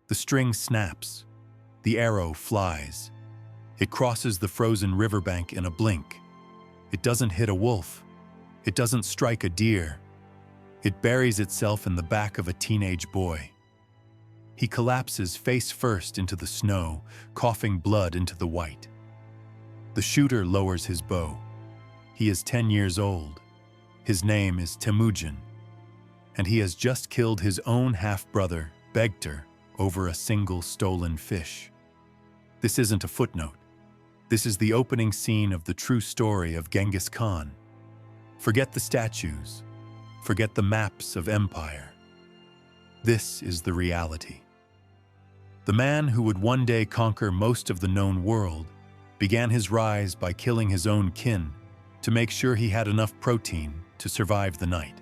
The string snaps. The arrow flies. It crosses the frozen riverbank in a blink. It doesn't hit a wolf. It doesn't strike a deer. It buries itself in the back of a teenage boy. He collapses face first into the snow, coughing blood into the white. The shooter lowers his bow. He is 10 years old. His name is Temujin, and he has just killed his own half-brother, Begter, over a single stolen fish. This isn't a footnote. This is the opening scene of the true story of Genghis Khan. Forget the statues. Forget the maps of empire. This is the reality. The man who would one day conquer most of the known world began his rise by killing his own kin to make sure he had enough protein to survive the night.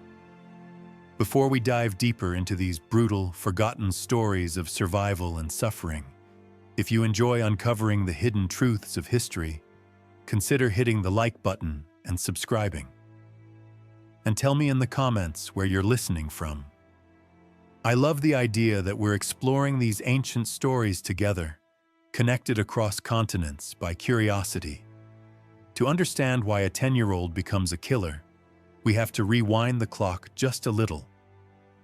Before we dive deeper into these brutal, forgotten stories of survival and suffering, if you enjoy uncovering the hidden truths of history, consider hitting the like button and subscribing. And tell me in the comments where you're listening from. I love the idea that we're exploring these ancient stories together, connected across continents by curiosity. To understand why a 10-year-old becomes a killer, we have to rewind the clock just a little,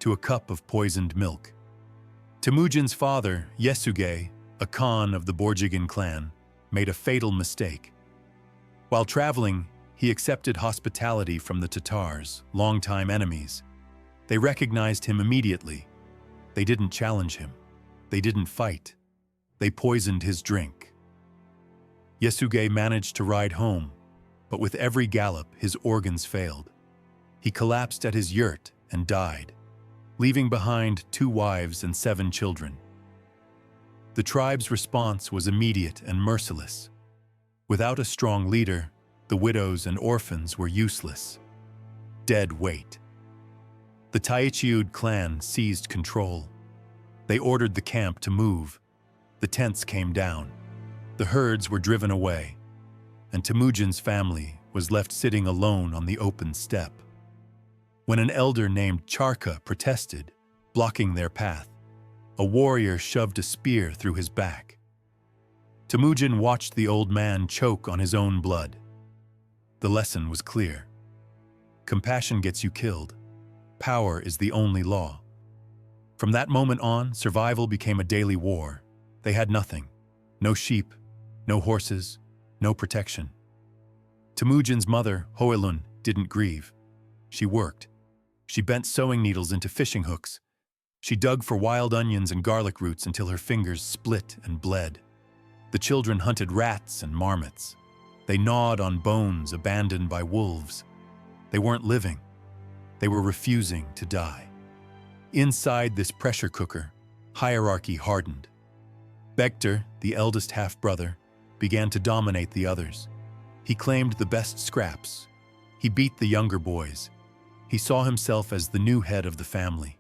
to a cup of poisoned milk. Temujin's father, Yesugei, a Khan of the Borjigin clan, made a fatal mistake. While traveling, he accepted hospitality from the Tatars, longtime enemies. They recognized him immediately. They didn't challenge him. They didn't fight. They poisoned his drink. Yesugei managed to ride home, but with every gallop, his organs failed. He collapsed at his yurt and died, leaving behind 2 wives and 7 children. The tribe's response was immediate and merciless. Without a strong leader, the widows and orphans were useless. Dead weight. The Taichiud clan seized control. They ordered the camp to move. The tents came down. The herds were driven away, and Temujin's family was left sitting alone on the open steppe. When an elder named Charka protested, blocking their path, a warrior shoved a spear through his back. Temujin watched the old man choke on his own blood. The lesson was clear. Compassion gets you killed. Power is the only law. From that moment on, survival became a daily war. They had nothing. No sheep, no horses, no protection. Temujin's mother, Hoelun, didn't grieve. She worked. She bent sewing needles into fishing hooks. She dug for wild onions and garlic roots until her fingers split and bled. The children hunted rats and marmots. They gnawed on bones abandoned by wolves. They weren't living. They were refusing to die. Inside this pressure cooker, hierarchy hardened. Begter, the eldest half-brother, began to dominate the others. He claimed the best scraps. He beat the younger boys. He saw himself as the new head of the family.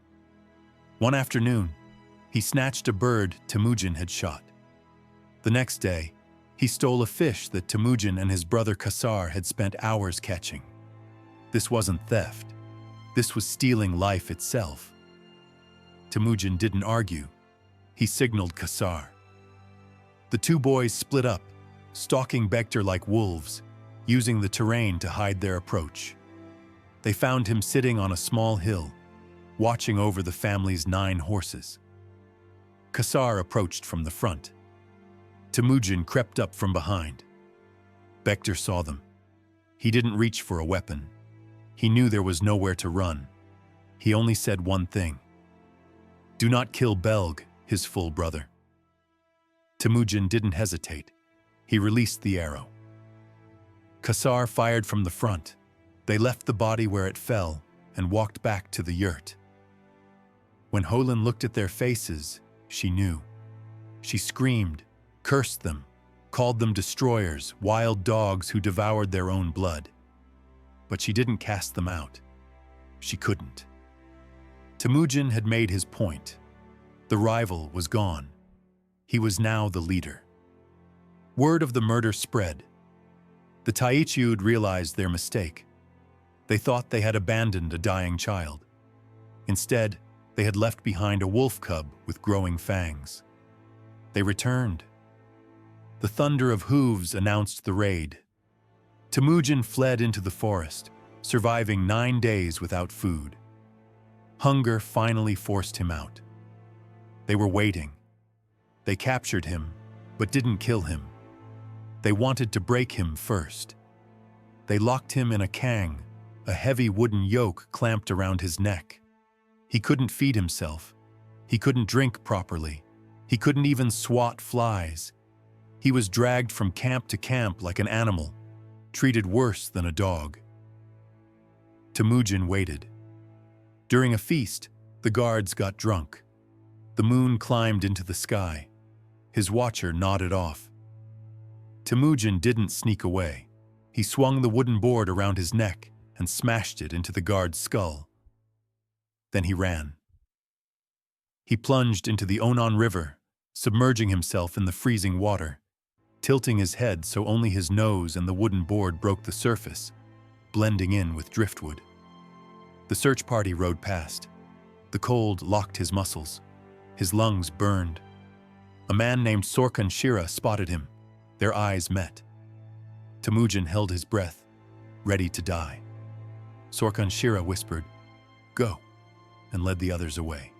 One afternoon, he snatched a bird Temujin had shot. The next day, he stole a fish that Temujin and his brother Kasar had spent hours catching. This wasn't theft. This was stealing life itself. Temujin didn't argue. He signaled Kasar. The 2 boys split up, stalking Begter like wolves, using the terrain to hide their approach. They found him sitting on a small hill, watching over the family's 9 horses. Kasar approached from the front. Temujin crept up from behind. Begter saw them. He didn't reach for a weapon. He knew there was nowhere to run. He only said one thing. "Do not kill Belg, his full brother." Temujin didn't hesitate. He released the arrow. Kasar fired from the front. They left the body where it fell and walked back to the yurt. When Hoelun looked at their faces, she knew. She screamed, cursed them, called them destroyers, wild dogs who devoured their own blood. But she didn't cast them out. She couldn't. Temujin had made his point. The rival was gone. He was now the leader. Word of the murder spread. The Taichiud realized their mistake. They thought they had abandoned a dying child. Instead, They had left behind a wolf cub with growing fangs. They returned. The thunder of hooves announced the raid. Temujin fled into the forest, surviving 9 days without food. Hunger finally forced him out. They were waiting. They captured him, but didn't kill him. They wanted to break him first. They locked him in a kang, a heavy wooden yoke clamped around his neck. He couldn't feed himself. He couldn't drink properly. He couldn't even swat flies. He was dragged from camp to camp like an animal, treated worse than a dog. Temujin waited. During a feast, the guards got drunk. The moon climbed into the sky. His watcher nodded off. Temujin didn't sneak away. He swung the wooden board around his neck and smashed it into the guard's skull. Then he ran. He plunged into the Onon River, submerging himself in the freezing water, tilting his head so only his nose and the wooden board broke the surface, blending in with driftwood. The search party rode past. The cold locked his muscles. His lungs burned. A man named Sorkhan Shira spotted him. Their eyes met. Temujin held his breath, ready to die. Sorkhan Shira whispered, "Go," and led the others away.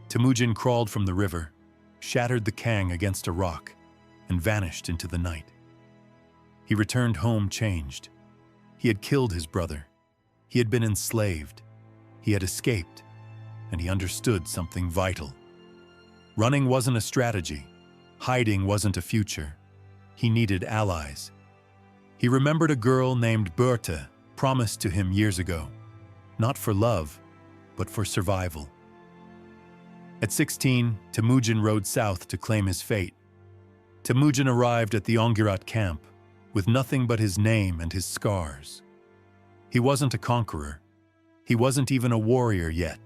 Temujin crawled from the river, shattered the kang against a rock, and vanished into the night. He returned home changed. He had killed his brother. He had been enslaved. He had escaped, and he understood something vital. Running wasn't a strategy. Hiding wasn't a future. He needed allies. He remembered a girl named Berta, promised to him years ago, not for love, but for survival. At 16, Temujin rode south to claim his fate. Temujin arrived at the Ongirat camp with nothing but his name and his scars. He wasn't a conqueror. He wasn't even a warrior yet.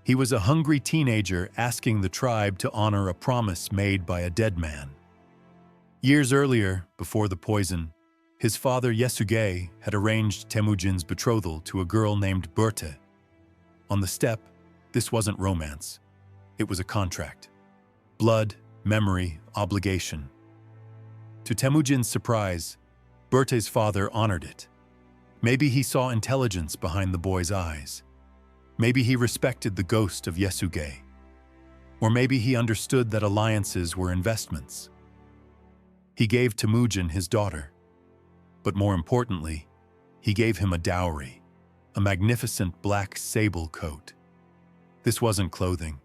He was a hungry teenager asking the tribe to honor a promise made by a dead man. Years earlier, before the poison, his father Yesugei had arranged Temujin's betrothal to a girl named Berta. On the steppe, this wasn't romance. It was a contract. Blood, memory, obligation. To Temujin's surprise, Berta's father honored it. Maybe he saw intelligence behind the boy's eyes. Maybe he respected the ghost of Yesugei. Or maybe he understood that alliances were investments. He gave Temujin his daughter. But more importantly, he gave him a dowry, a magnificent black sable coat. This wasn't clothing.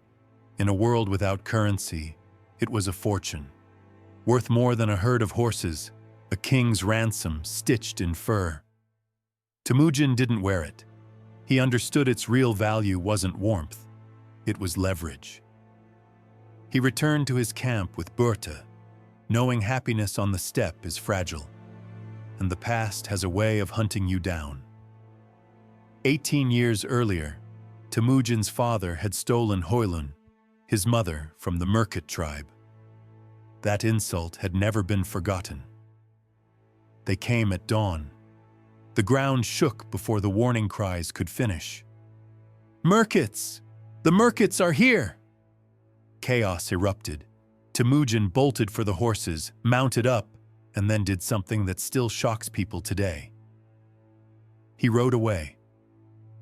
In a world without currency, it was a fortune. Worth more than a herd of horses, a king's ransom stitched in fur. Temujin didn't wear it. He understood its real value wasn't warmth, it was leverage. He returned to his camp with Berta, knowing happiness on the steppe is fragile, and the past has a way of hunting you down. 18 years earlier, Temujin's father had stolen Hoylun, his mother, from the Merkit tribe. That insult had never been forgotten. They came at dawn. The ground shook before the warning cries could finish. "Merkits! The Merkits are here!" Chaos erupted. Temujin bolted for the horses, mounted up, and then did something that still shocks people today. He rode away.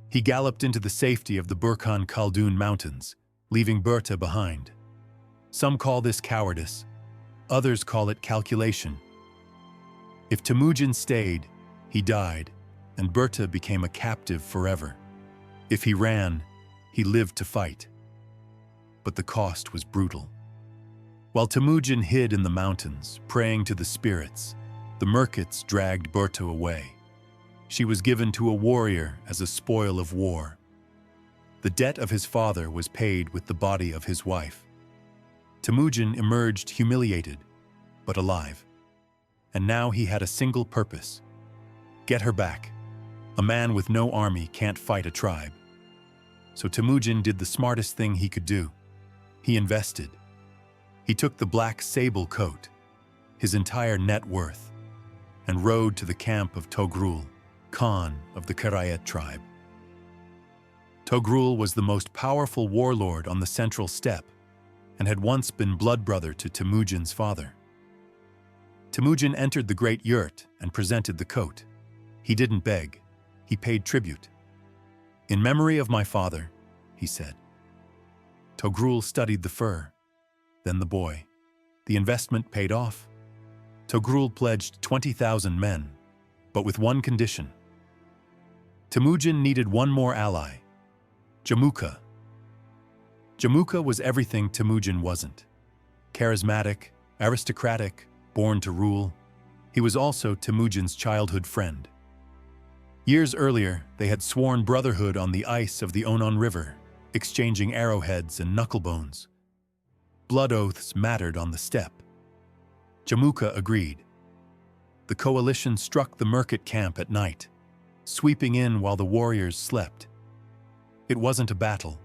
He galloped into the safety of the Burkhan Khaldun Mountains, leaving Berta behind. Some call this cowardice. Others call it calculation. If Temujin stayed, he died, and Berta became a captive forever. If he ran, he lived to fight. But the cost was brutal. While Temujin hid in the mountains, praying to the spirits, the Merkits dragged Berta away. She was given to a warrior as a spoil of war. The debt of his father was paid with the body of his wife. Temujin emerged humiliated, but alive. And now he had a single purpose: get her back. A man with no army can't fight a tribe. So Temujin did the smartest thing he could do. He invested. He took the black sable coat, his entire net worth, and rode to the camp of Togrul, Khan of the Karayet tribe. Togrul was the most powerful warlord on the central steppe and had once been blood brother to Temujin's father. Temujin entered the great yurt and presented the coat. He didn't beg, he paid tribute. "In memory of my father," he said. Togrul studied the fur, then the boy. The investment paid off. Togrul pledged 20,000 men, but with one condition. Temujin needed one more ally, Jamuka. Jamuka was everything Temujin wasn't. Charismatic, aristocratic, born to rule. He was also Temujin's childhood friend. Years earlier, they had sworn brotherhood on the ice of the Onon River, exchanging arrowheads and knucklebones. Blood oaths mattered on the steppe. Jamuka agreed. The coalition struck the Merkit camp at night, sweeping in while the warriors slept. It wasn't a battle.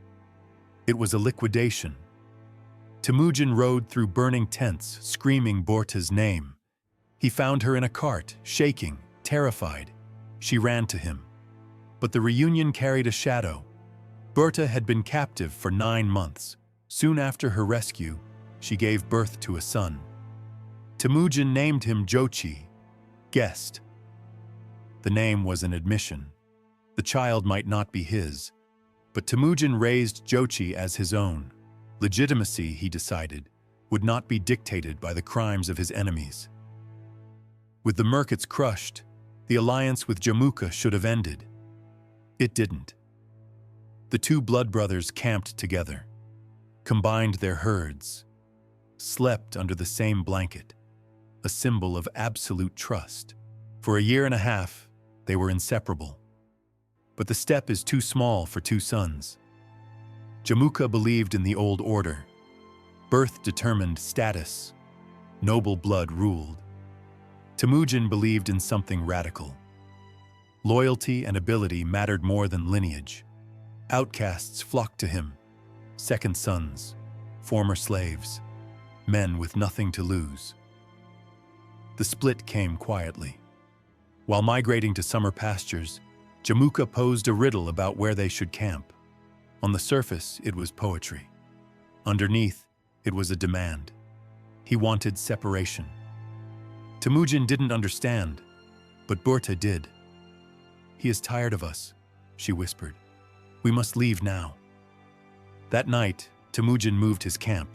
It was a liquidation. Temujin rode through burning tents, screaming Borta's name. He found her in a cart, shaking, terrified. She ran to him. But the reunion carried a shadow. Berta had been captive for 9 months. Soon after her rescue, she gave birth to a son. Temujin named him Jochi, guest. The name was an admission. The child might not be his, but Temujin raised Jochi as his own. Legitimacy, he decided, would not be dictated by the crimes of his enemies. With the Merkits crushed, the alliance with Jamuka should have ended. It didn't. The two blood brothers camped together, combined their herds, slept under the same blanket, a symbol of absolute trust. For a year and a half, they were inseparable. But the steppe is too small for two sons. Jamuka believed in the old order. Birth determined status. Noble blood ruled. Temujin believed in something radical. Loyalty and ability mattered more than lineage. Outcasts flocked to him. Second sons, former slaves, men with nothing to lose. The split came quietly. While migrating to summer pastures, Jamuka posed a riddle about where they should camp. On the surface, it was poetry. Underneath, it was a demand. He wanted separation. Temujin didn't understand, but Borta did. "He is tired of us," she whispered. "We must leave now." That night, Temujin moved his camp.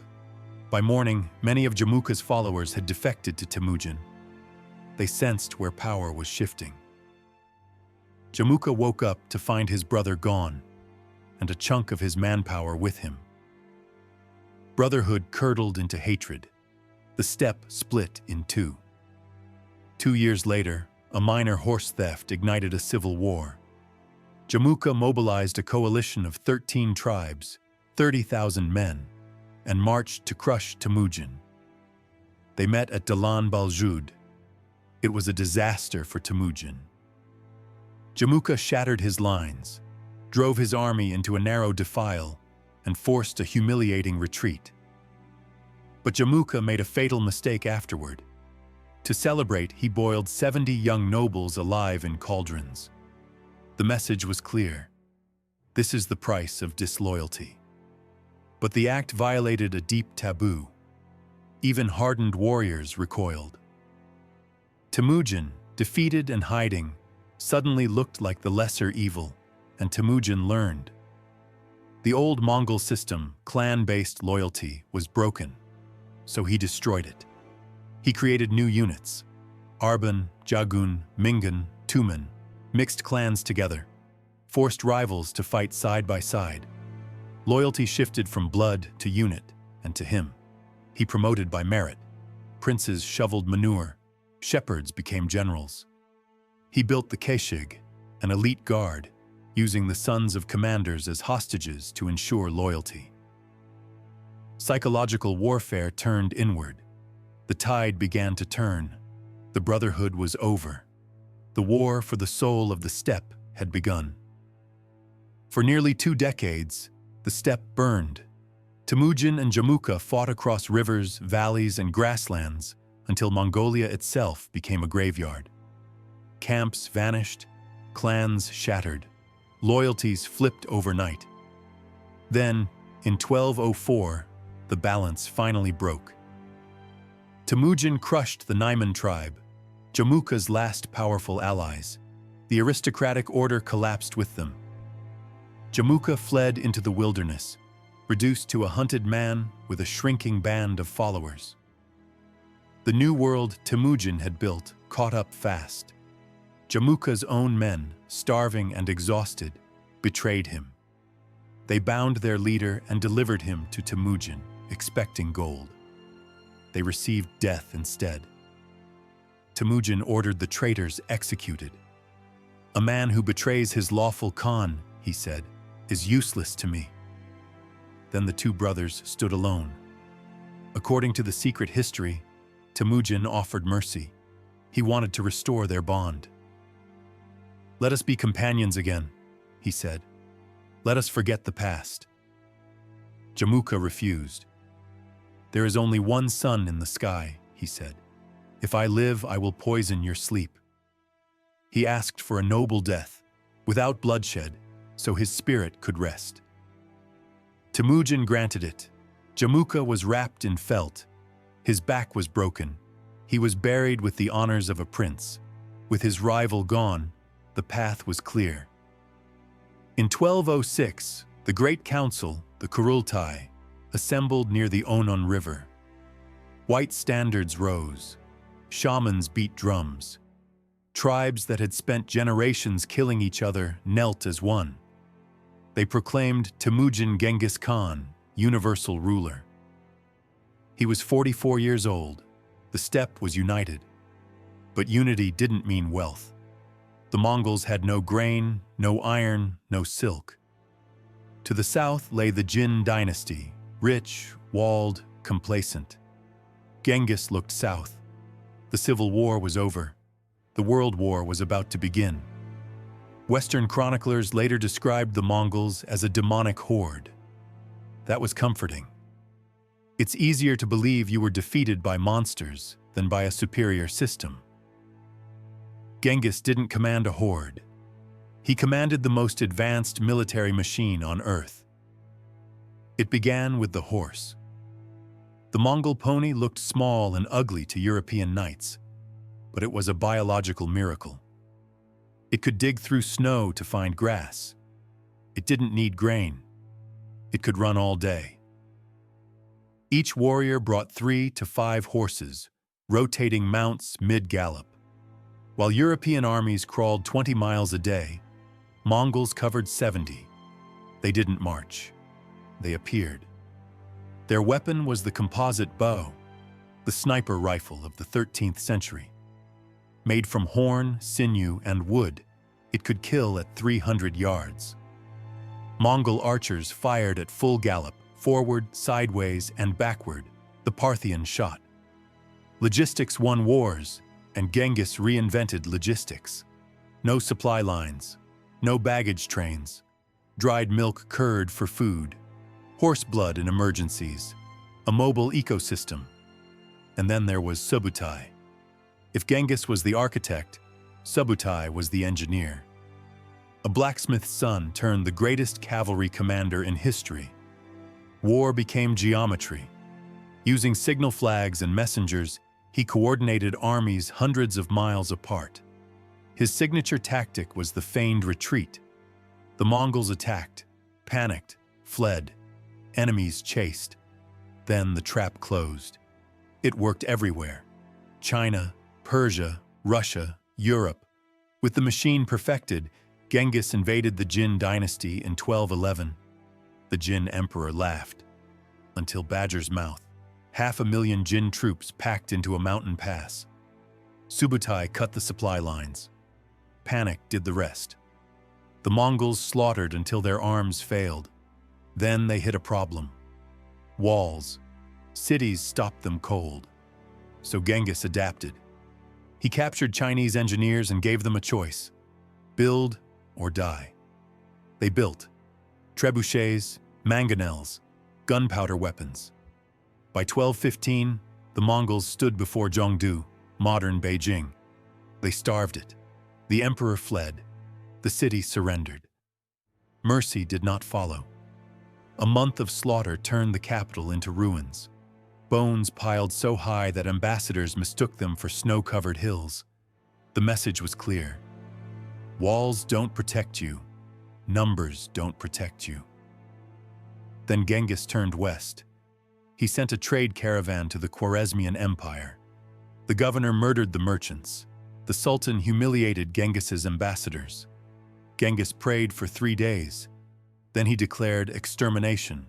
By morning, many of Jamuka's followers had defected to Temujin. They sensed where power was shifting. Jamuka woke up to find his brother gone, and a chunk of his manpower with him. Brotherhood curdled into hatred. The steppe split in two. 2 years later, a minor horse theft ignited a civil war. Jamuka mobilized a coalition of 13 tribes, 30,000 men, and marched to crush Temujin. They met at Dalan Baljud. It was a disaster for Temujin. Jamuka shattered his lines, drove his army into a narrow defile, and forced a humiliating retreat. But Jamuka made a fatal mistake afterward. To celebrate, he boiled 70 young nobles alive in cauldrons. The message was clear. This is the price of disloyalty. But the act violated a deep taboo. Even hardened warriors recoiled. Temujin, defeated and hiding, suddenly looked like the lesser evil, and Temujin learned. The old Mongol system, clan-based loyalty, was broken, so he destroyed it. He created new units: Arban, Jagun, Mingan, Tumen, mixed clans together, forced rivals to fight side by side. Loyalty shifted from blood to unit and to him. He promoted by merit. Princes shoveled manure. Shepherds became generals. He built the Keshig, an elite guard, using the sons of commanders as hostages to ensure loyalty. Psychological warfare turned inward. The tide began to turn. The brotherhood was over. The war for the soul of the steppe had begun. For nearly 2 decades, the steppe burned. Temujin and Jamuka fought across rivers, valleys, and grasslands until Mongolia itself became a graveyard. Camps vanished, clans shattered, Loyalties flipped overnight. Then, in 1204, the balance finally broke. Temujin crushed the Naiman tribe, Jamuka's last powerful allies. The aristocratic order collapsed with them. Jamuka fled into the wilderness, reduced to a hunted man with a shrinking band of followers. The new world Temujin had built caught up fast. Jamuka's own men, starving and exhausted, betrayed him. They bound their leader and delivered him to Temujin, expecting gold. They received death instead. Temujin ordered the traitors executed. "A man who betrays his lawful Khan," he said, "is useless to me." Then the two brothers stood alone. According to the secret history, Temujin offered mercy. He wanted to restore their bond. "Let us be companions again," he said. "Let us forget the past." Jamuka refused. "There is only one sun in the sky," he said. "If I live, I will poison your sleep." He asked for a noble death, without bloodshed, so his spirit could rest. Temujin granted it. Jamuka was wrapped in felt. His back was broken. He was buried with the honors of a prince. With his rival gone, the path was clear. In 1206, the Great Council, the Kurultai, assembled near the Onon River. White standards rose. Shamans beat drums. Tribes that had spent generations killing each other knelt as one. They proclaimed Temujin Genghis Khan, universal ruler. He was 44 years old. The steppe was united. But unity didn't mean wealth. The Mongols had no grain, no iron, no silk. To the south lay the Jin dynasty, rich, walled, complacent. Genghis looked south. The civil war was over. The world war was about to begin. Western chroniclers later described the Mongols as a demonic horde. That was comforting. It's easier to believe you were defeated by monsters than by a superior system. Genghis didn't command a horde. He commanded the most advanced military machine on Earth. It began with the horse. The Mongol pony looked small and ugly to European knights, but it was a biological miracle. It could dig through snow to find grass. It didn't need grain. It could run all day. Each warrior brought 3 to 5 horses, rotating mounts mid-gallop. While European armies crawled 20 miles a day, Mongols covered 70. They didn't march. They appeared. Their weapon was the composite bow, the sniper rifle of the 13th century. Made from horn, sinew, and wood, it could kill at 300 yards. Mongol archers fired at full gallop, forward, sideways, and backward, the Parthian shot. Logistics won wars, and Genghis reinvented logistics. No supply lines, no baggage trains, dried milk curd for food, horse blood in emergencies, a mobile ecosystem. And then there was Subutai. If Genghis was the architect, Subutai was the engineer. A blacksmith's son turned the greatest cavalry commander in history. War became geometry. Using signal flags and messengers, he coordinated armies hundreds of miles apart. His signature tactic was the feigned retreat. The Mongols attacked, panicked, fled. Enemies chased. Then the trap closed. It worked everywhere. China, Persia, Russia, Europe. With the machine perfected, Genghis invaded the Jin dynasty in 1211. The Jin emperor laughed. Until Badger's mouth. 500,000 Jin troops packed into a mountain pass. Subutai cut the supply lines. Panic did the rest. The Mongols slaughtered until their arms failed. Then they hit a problem. Walls. Cities stopped them cold. So Genghis adapted. He captured Chinese engineers and gave them a choice: build or die. They built trebuchets, mangonels, gunpowder weapons. By 1215, the Mongols stood before Zhongdu, modern Beijing. They starved it. The emperor fled. The city surrendered. Mercy did not follow. A month of slaughter turned the capital into ruins. Bones piled so high that ambassadors mistook them for snow-covered hills. The message was clear. Walls don't protect you. Numbers don't protect you. Then Genghis turned west. He sent a trade caravan to the Khwarezmian Empire. The governor murdered the merchants. The Sultan humiliated Genghis's ambassadors. Genghis prayed for 3 days. Then he declared extermination.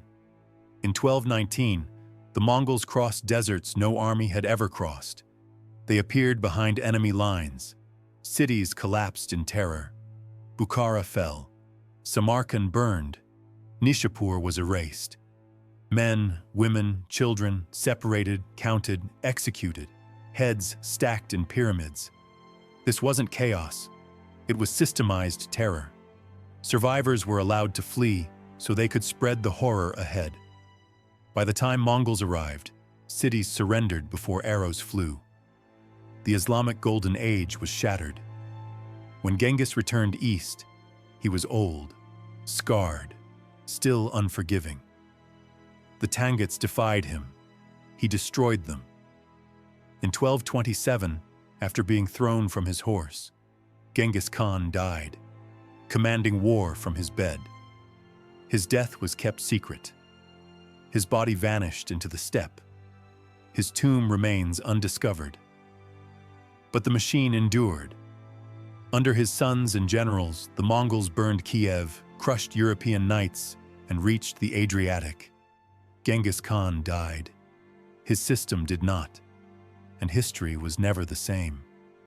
In 1219, the Mongols crossed deserts no army had ever crossed. They appeared behind enemy lines. Cities collapsed in terror. Bukhara fell. Samarkand burned. Nishapur was erased. Men, women, children, separated, counted, executed. Heads stacked in pyramids. This wasn't chaos. It was systemized terror. Survivors were allowed to flee so they could spread the horror ahead. By the time Mongols arrived, cities surrendered before arrows flew. The Islamic Golden Age was shattered. When Genghis returned east, he was old, scarred, still unforgiving. The Tanguts defied him. He destroyed them. In 1227, after being thrown from his horse, Genghis Khan died, commanding war from his bed. His death was kept secret. His body vanished into the steppe. His tomb remains undiscovered. But the machine endured. Under his sons and generals, the Mongols burned Kiev, crushed European knights, and reached the Adriatic. Genghis Khan died. His system did not, and history was never the same.